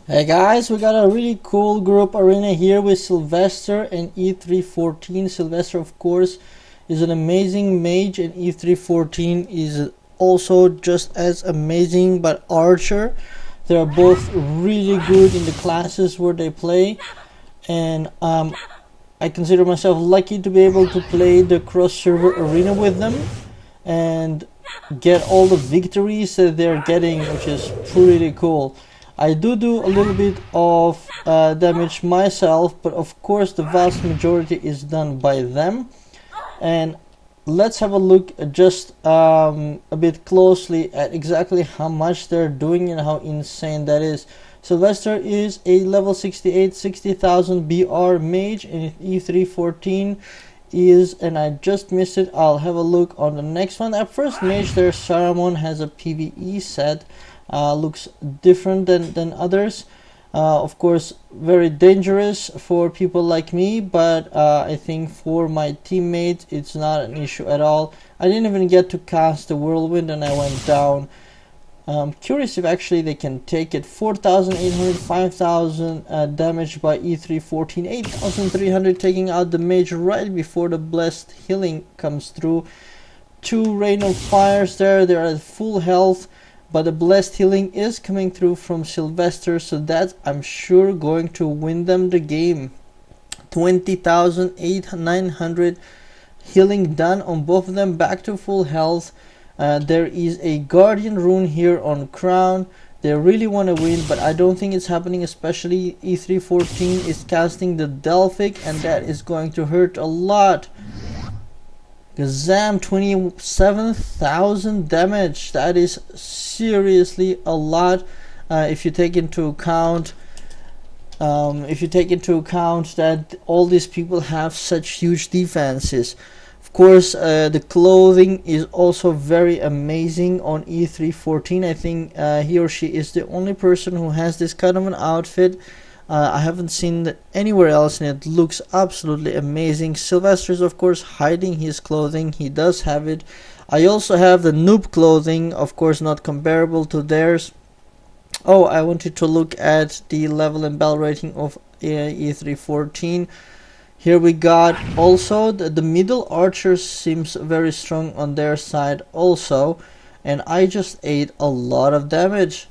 Hey guys, we got a really cool group arena here with Sylvester and E314. Sylvester, of course, is an amazing mage, and E314 is also just as amazing but archer. They are both really good in the classes where they play, and I consider myself lucky to be able to play the cross-server arena with them and get all the victories that they're getting, which is pretty cool. I do a little bit of damage myself, but of course the vast majority is done by them. And let's have a look just a bit closely at exactly how much they're doing and how insane that is. Sylvester is a level 68, 60,000 BR mage, and E314 is, and I just missed it, I'll have a look on the next one. At first mage there, Saramon has a PvE set. Looks different than others. Of course, very dangerous for people like me, but I think for my teammates it's not an issue at all. I didn't even get to cast the whirlwind and I went down. Curious if actually they can take it. 4,800, 5,000 damage by E314, 8,300 taking out the mage right before the blessed healing comes through. 2 rain of fires there, they're at full health. But the blessed healing is coming through from Sylvester, so that's, I'm sure, going to win them the game. 20,900 healing done on both of them, back to full health. There is a guardian rune here on crown. They really want to win, but I don't think it's happening, especially E314 is casting the Delphic, and that is going to hurt a lot. Gazam, 27,000 damage. That is seriously a lot. If you take into account that all these people have such huge defenses. Of course, the clothing is also very amazing on E314. I think he or she is the only person who has this kind of an outfit. I haven't seen it anywhere else, and it looks absolutely amazing. Sylvester is of course hiding his clothing. He does have it. I also have the noob clothing, of course not comparable to theirs. Oh, I wanted to look at the level and bell rating of E314. Here we got also the middle archers seems very strong on their side also, and I just ate a lot of damage.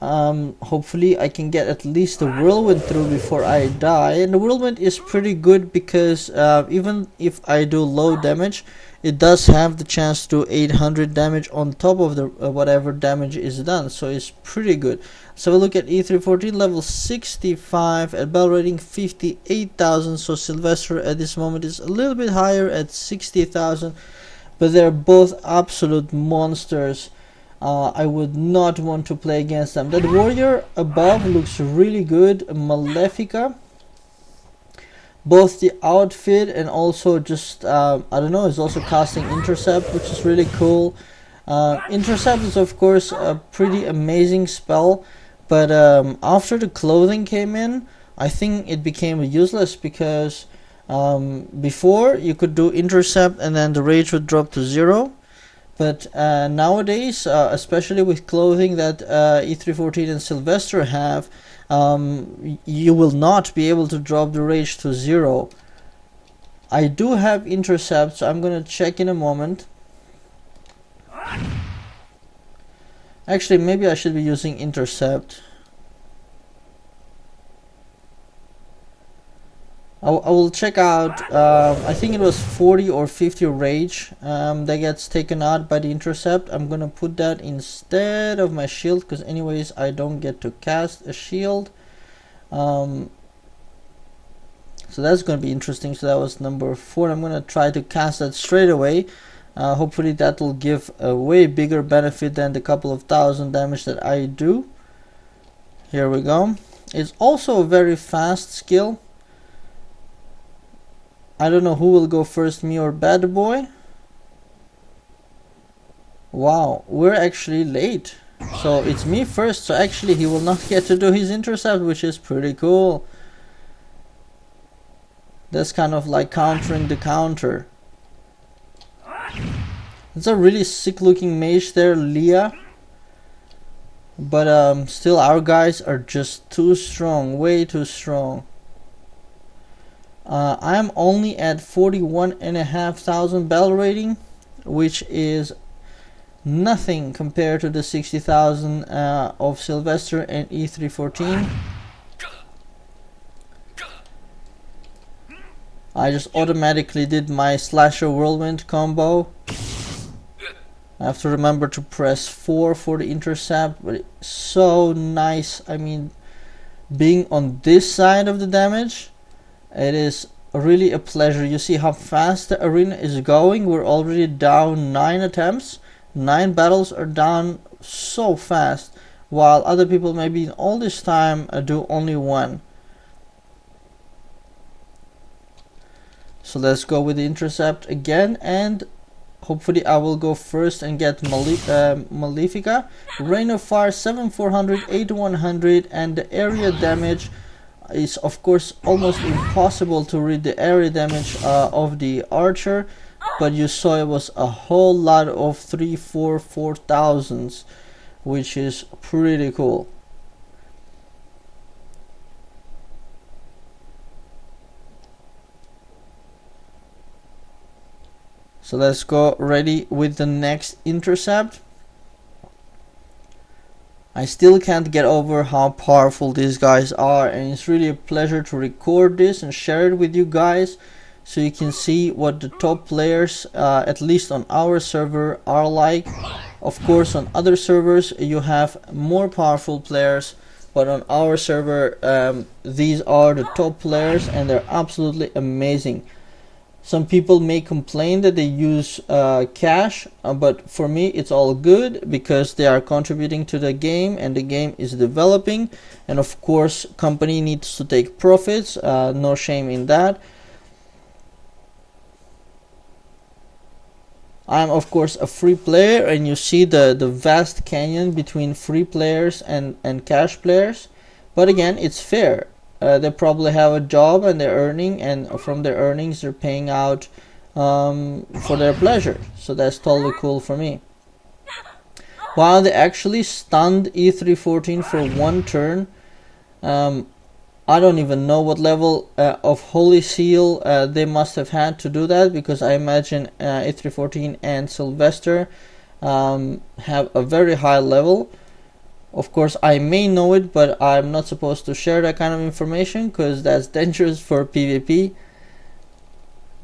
Hopefully I can get at least the whirlwind through before I die, and the whirlwind is pretty good because even if I do low damage, it does have the chance to do 800 damage on top of the whatever damage is done, so it's pretty good. So we look at E314 level 65 at bell rating 58,000, so Sylvester at this moment is a little bit higher at 60,000, but they're both absolute monsters. I would not want to play against them. That warrior above looks really good, Malefica. Both the outfit and also just, I don't know, is also casting intercept, which is really cool. Intercept is of course a pretty amazing spell, but after the clothing came in, I think it became useless because before you could do intercept and then the rage would drop to 0. But nowadays, especially with clothing that E314 and Sylvester have, you will not be able to drop the rage to 0. I do have intercept, so I'm gonna check in a moment. Actually, maybe I should be using intercept. I will check out. I think it was 40 or 50 rage that gets taken out by the intercept. I'm gonna put that instead of my shield because anyways I don't get to cast a shield. So that's gonna be interesting. So that was number 4. I'm gonna try to cast that straight away. Hopefully that will give a way bigger benefit than the couple of thousand damage that I do. Here we go. It's also a very fast skill. I don't know who will go first, me or Bad Boy. Wow, we're actually late. So it's me first, so actually he will not get to do his intercept, which is pretty cool. That's kind of like countering the counter. It's a really sick looking mage there, Leah. but still our guys are just too strong, way too strong. I'm only at 41,500 battle rating, which is nothing compared to the 60,000 of Sylvester and E314. I just automatically did my slasher whirlwind combo. I have to remember to press 4 for the intercept, but it's so nice. I mean, being on this side of the damage, it is really a pleasure. You see how fast the arena is going. We're already down 9 attempts. 9 battles are down so fast, while other people maybe all this time do only 1. So let's go with the intercept again, and hopefully I will go first and get Malefica. Rain of Fire 7400, 8100, and the area damage is of course almost impossible to read the area damage of the archer, but you saw it was a whole lot of 4,000s, which is pretty cool. So let's go ready with the next intercept. I still can't get over how powerful these guys are, and it's really a pleasure to record this and share it with you guys so you can see what the top players, at least on our server, are like. Of course on other servers you have more powerful players, but on our server these are the top players and they're absolutely amazing. Some people may complain that they use cash, but for me it's all good because they are contributing to the game and the game is developing, and of course company needs to take profits, no shame in that. I'm of course a free player, and you see the vast canyon between free players and cash players, but again it's fair. They probably have a job and they're earning, and from their earnings they're paying out for their pleasure, so that's totally cool for me. Wow, they actually stunned E314 for 1 turn. I don't even know what level of Holy Seal they must have had to do that, because I imagine E314 and Sylvester have a very high level. Of course I may know it, but I'm not supposed to share that kind of information because that's dangerous for PvP.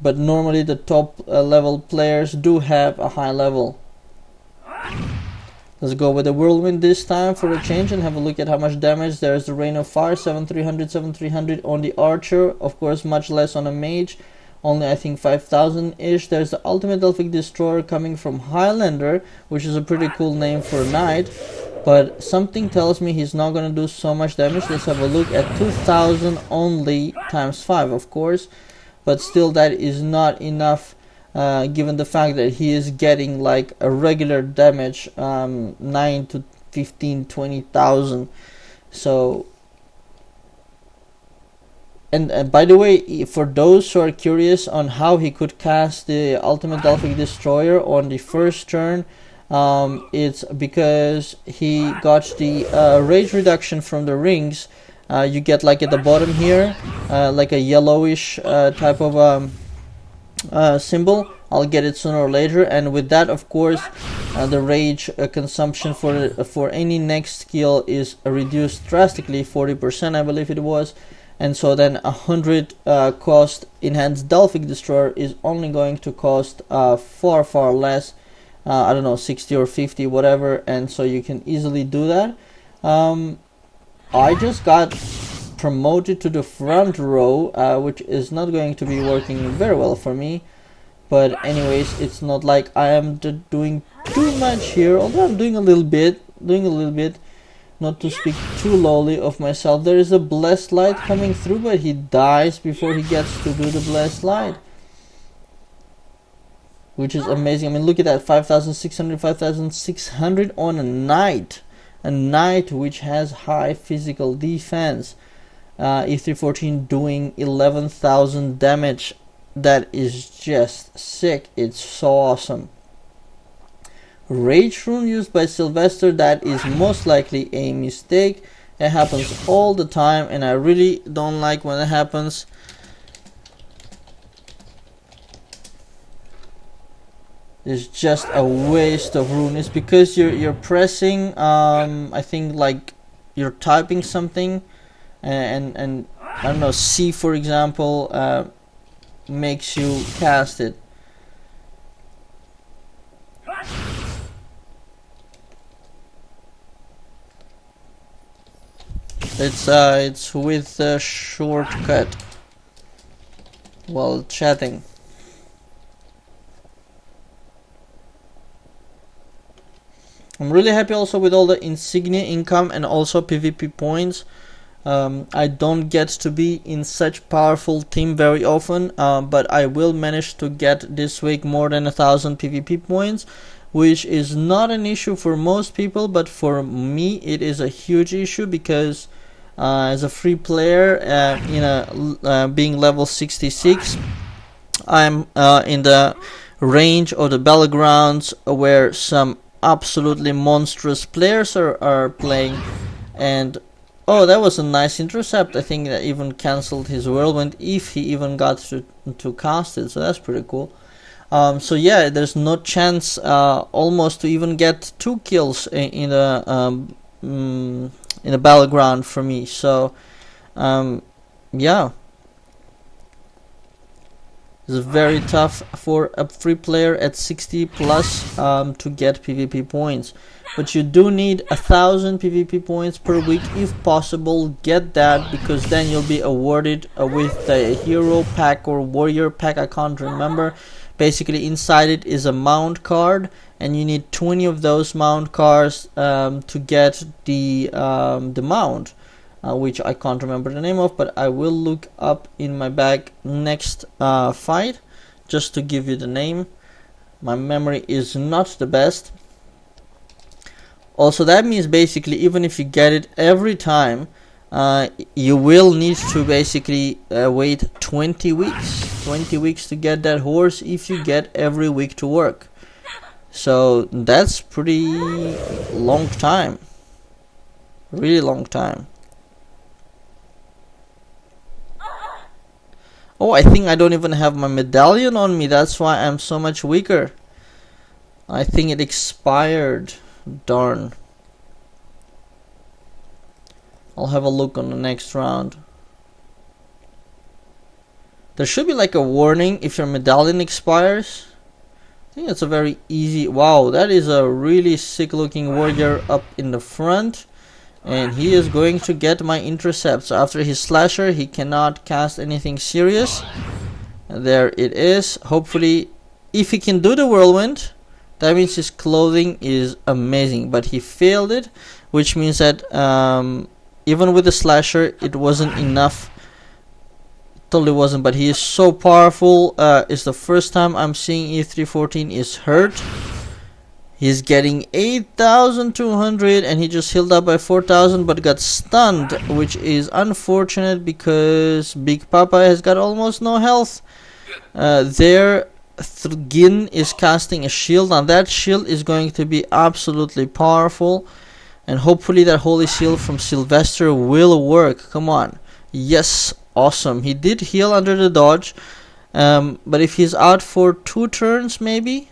But normally the top level players do have a high level. Let's go with the whirlwind this time for a change and have a look at how much damage. There's the Rain of Fire, 7300, 7300 on the archer, of course much less on a mage, only I think 5,000 ish. There's the Ultimate Delphic Destroyer coming from Highlander, which is a pretty cool name for a knight, but something tells me he's not gonna do so much damage. Let's have a look at 2,000 only times 5, of course, but still that is not enough given the fact that he is getting like a regular damage, 9 to 15, 20,000. So, and by the way, for those who are curious on how he could cast the Ultimate Delphic Destroyer on the first turn, it's because he got the rage reduction from the rings. You get like at the bottom here like a yellowish type of symbol. I'll get it sooner or later, and with that of course the rage consumption for any next skill is reduced drastically, 40% I believe it was, and so then 100 cost enhanced Delphic Destroyer is only going to cost far less, I don't know, 60 or 50 whatever, and so you can easily do that. I just got promoted to the front row, which is not going to be working very well for me, but anyways, it's not like I am doing too much here, although I'm doing a little bit, not to speak too lowly of myself. There is a blessed light coming through, but he dies before he gets to do the blessed light, which is amazing. I mean, look at that, 5,600, 5,600 on a knight which has high physical defense. E314 doing 11,000 damage. That is just sick. It's so awesome. Rage rune used by Sylvester. That is most likely a mistake. It happens all the time, and I really don't like when it happens. It's just a waste of rune. It's because you're pressing I think like you're typing something, and I don't know, C for example, makes you cast it. It's with a shortcut while chatting. I'm really happy also with all the insignia income and also PvP points. I don't get to be in such powerful team very often, but I will manage to get this week more than 1,000 PvP points, which is not an issue for most people, but for me it is a huge issue because as a free player, being level 66, I'm in the range of the battlegrounds where some absolutely monstrous players are playing. And oh, that was a nice intercept. I think that even cancelled his whirlwind if he even got to cast it, so that's pretty cool. So yeah, there's no chance almost to even get 2 kills in a battleground for me. So yeah, it's very tough for a free player at 60 plus to get PvP points. But you do need 1,000 PvP points per week if possible. Get that, because then you'll be awarded with the hero pack or warrior pack, I can't remember. Basically inside it is a mount card, and you need 20 of those mount cards to get the mount, which I can't remember the name of, but I will look up in my bag next fight just to give you the name. My memory is not the best. Also, that means basically even if you get it every time, you will need to basically wait 20 weeks to get that horse if you get every week to work. So that's pretty long time, really long time. Oh, I think I don't even have my medallion on me, that's why I'm so much weaker. I think it expired. Darn. I'll have a look on the next round. There should be like a warning if your medallion expires. I think it's a very easy. Wow, that is a really sick looking warrior up in the front, and he is going to get my intercept. So after his slasher, he cannot cast anything serious. And there it is. Hopefully, if he can do the whirlwind, that means his clothing is amazing, but he failed it, which means that even with the slasher, it wasn't enough. Totally wasn't, but he is so powerful. It's the first time I'm seeing E314 is hurt. He's getting 8,200, and he just healed up by 4,000, but got stunned, which is unfortunate because Big Papa has got almost no health. Gin is casting a shield. Now that shield is going to be absolutely powerful, and hopefully that holy shield from Sylvester will work. Come on. Yes, awesome. He did heal under the dodge, but if he's out for 2 turns maybe,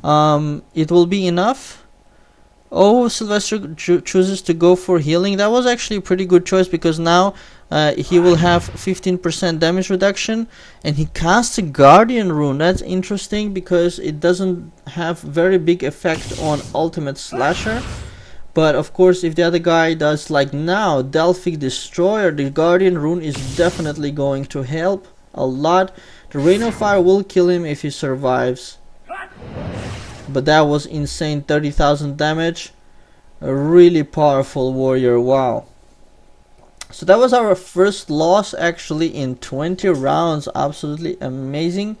it will be enough. Oh, Sylvester chooses to go for healing. That was actually a pretty good choice, because now he will have 15% damage reduction, and he casts a guardian rune. That's interesting because it doesn't have very big effect on ultimate slasher, but of course if the other guy does like now Delphic Destroyer, the guardian rune is definitely going to help a lot. The rain of fire will kill him if he survives, but that was insane. 30,000 damage, a really powerful warrior. Wow. So that was our first loss actually in 20 rounds. Absolutely amazing.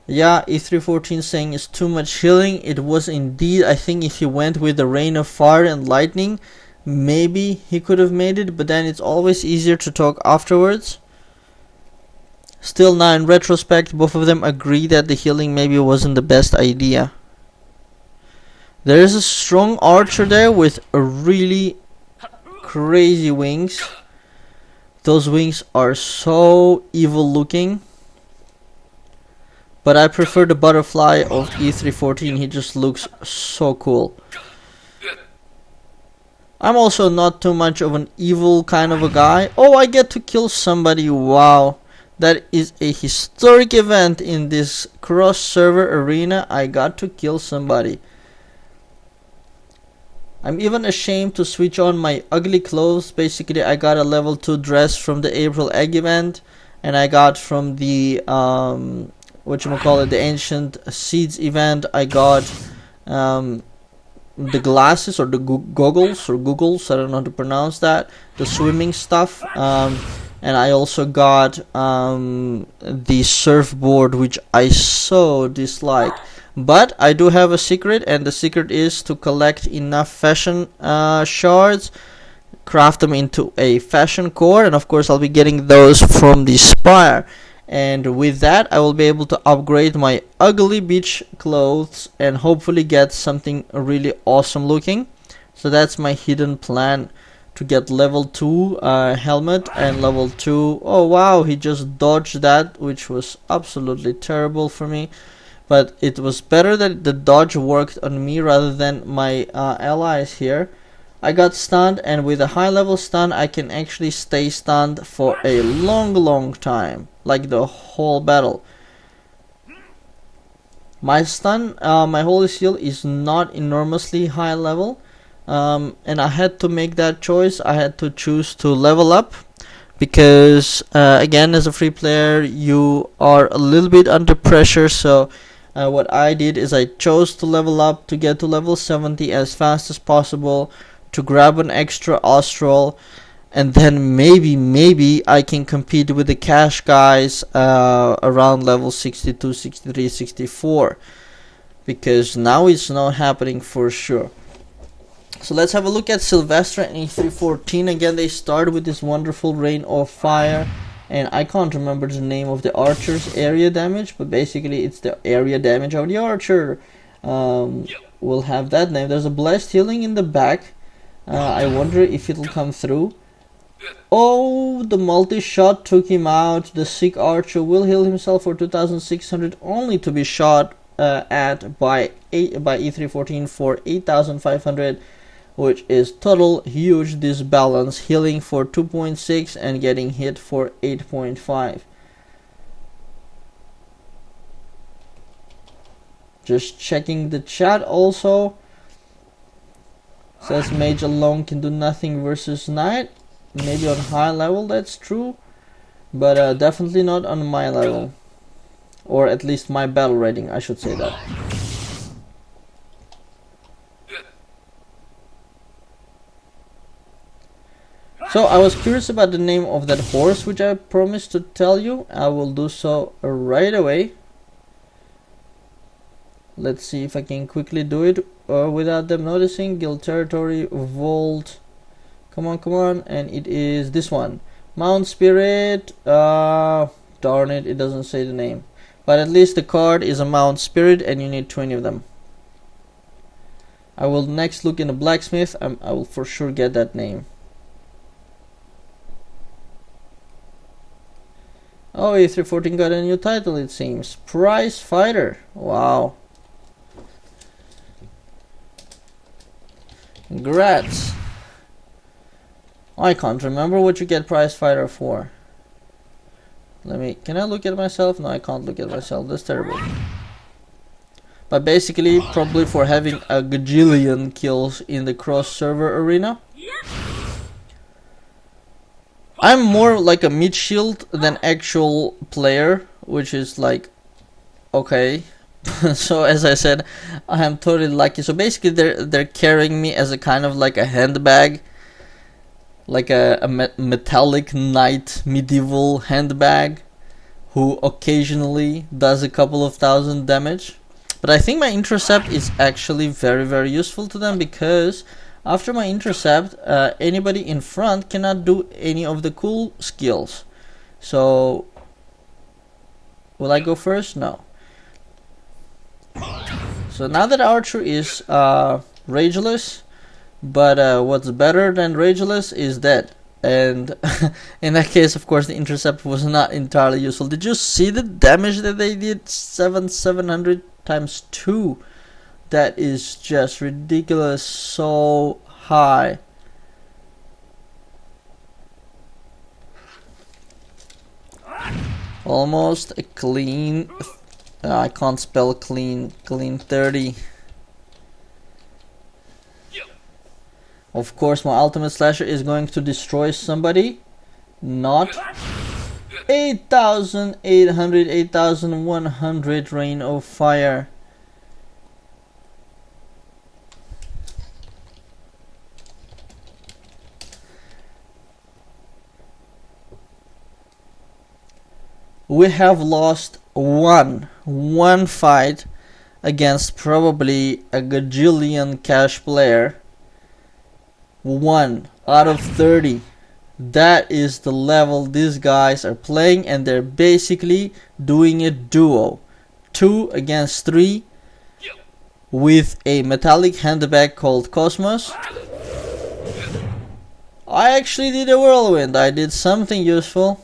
Yeah, E314 saying it's too much healing. It was indeed. I think if he went with the rain of fire and lightning, maybe he could have made it, but then it's always easier to talk afterwards. Still, now in retrospect, both of them agree that the healing maybe wasn't the best idea. There is a strong archer there with a really crazy wings. Those wings are so evil looking. But I prefer the butterfly of E314. He just looks so cool. I'm also not too much of an evil kind of a guy. Oh, I get to kill somebody. Wow. That is a historic event in this cross-server arena. I got to kill somebody. I'm even ashamed to switch on my ugly clothes. Basically, I got a level 2 dress from the April Egg event. And I got from the, the Ancient Seeds event. I got the glasses or the goggles or googles, I don't know how to pronounce that, the swimming stuff, and I also got the surfboard, which I so dislike. But I do have a secret, and the secret is to collect enough fashion shards, craft them into a fashion core, and of course I'll be getting those from the spire. And with that, I will be able to upgrade my ugly beach clothes and hopefully get something really awesome looking. So that's my hidden plan, to get level 2 helmet and level 2. Oh wow, he just dodged that, which was absolutely terrible for me. But it was better that the dodge worked on me rather than my allies here. I got stunned, and with a high level stun I can actually stay stunned for a long time, like the whole battle. My stun, my holy seal is not enormously high level, and I had to make that choice. I had to choose to level up because again, as a free player you are a little bit under pressure. So what I did is I chose to level up to get to level 70 as fast as possible, to grab an extra Austral, and then maybe I can compete with the cash guys around level 62, 63, 64, because now it's not happening for sure. So let's have a look at Sylvester and E314. Again, they start with this wonderful rain of fire, and I can't remember the name of the archer's area damage, but basically it's the area damage of the archer. We'll have that name. There's a blessed healing in the back. I wonder if it'll come through. Oh, the multi-shot took him out. The sick archer will heal himself for 2600, only to be shot at by E314 for 8500, which is total huge disbalance. Healing for 2.6 and getting hit for 8.5. Just checking the chat also. Says mage alone can do nothing versus knight. Maybe on high level that's true, but definitely not on my level, or at least my battle rating, I should say that. So I was curious about the name of that horse, which I promised to tell you. I will do so right away. Let's see if I can quickly do it without them noticing. Guild territory, vault. Come on, and it is this one. Mount Spirit. Darn it, it doesn't say the name. But at least the card is a Mount Spirit, and you need 20 of them. I will next look in the blacksmith. I will for sure get that name. Oh, E314 got a new title, it seems. Prize Fighter. Wow. Congrats. I can't remember what you get Prize Fighter for. Can I look at myself? No, I can't look at myself. That's terrible. But basically, probably for having a gajillion kills in the cross-server arena. I'm more like a mid-shield than actual player, which is like, okay. So as I said, I am totally lucky. So basically, they're carrying me as a kind of like a handbag. Like a metallic knight medieval handbag who occasionally does a couple of thousand damage. But I think my intercept is actually very useful to them, because after my intercept, anybody in front cannot do any of the cool skills. So will I go first? No. So now that Archer is rageless, but what's better than rageless is dead. And in that case, of course, the intercept was not entirely useful. Did you see the damage that they did? 700 times 2. That is just ridiculous, so high. Almost a clean, I can't spell clean 30. Of course, my ultimate slasher is going to destroy somebody. Not. 8,800, 8,100 rain of fire. We have lost one fight against probably a gajillion cash player. 1 out of 30. That is the level these guys are playing, and they're basically doing it duo. 2 against 3 with a metallic handbag called Cosmos. I actually did a whirlwind. I did something useful.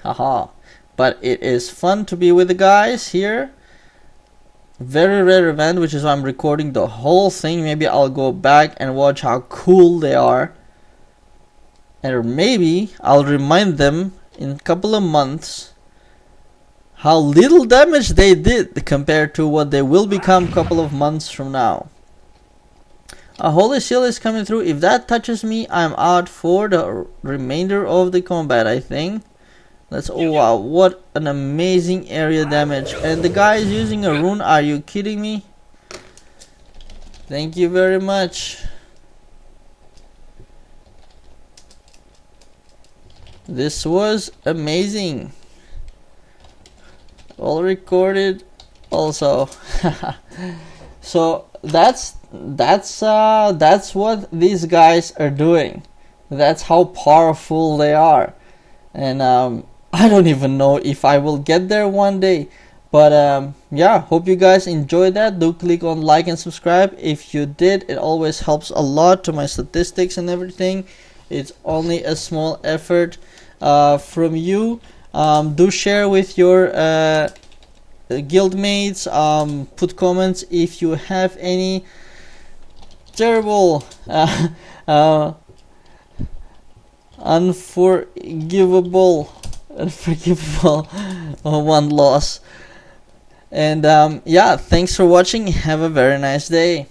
Haha. But it is fun to be with the guys here. Very rare event, which is why I'm recording the whole thing. Maybe I'll go back and watch how cool they are. And maybe I'll remind them in a couple of months how little damage they did compared to what they will become a couple of months from now. A Holy Seal is coming through. If that touches me, I'm out for the remainder of the combat, I think. That's, oh wow, what an amazing area damage. And the guy is using a rune, are you kidding me? Thank you very much. This was amazing. All recorded also. So that's what these guys are doing. That's how powerful they are. And I don't even know if I will get there one day, but yeah, hope you guys enjoyed that. Do click on like and subscribe if you did. It always helps a lot to my statistics and everything. It's only a small effort from you. Do share with your guildmates. Put comments if you have any terrible unforgivable one loss. And yeah, thanks for watching. Have a very nice day.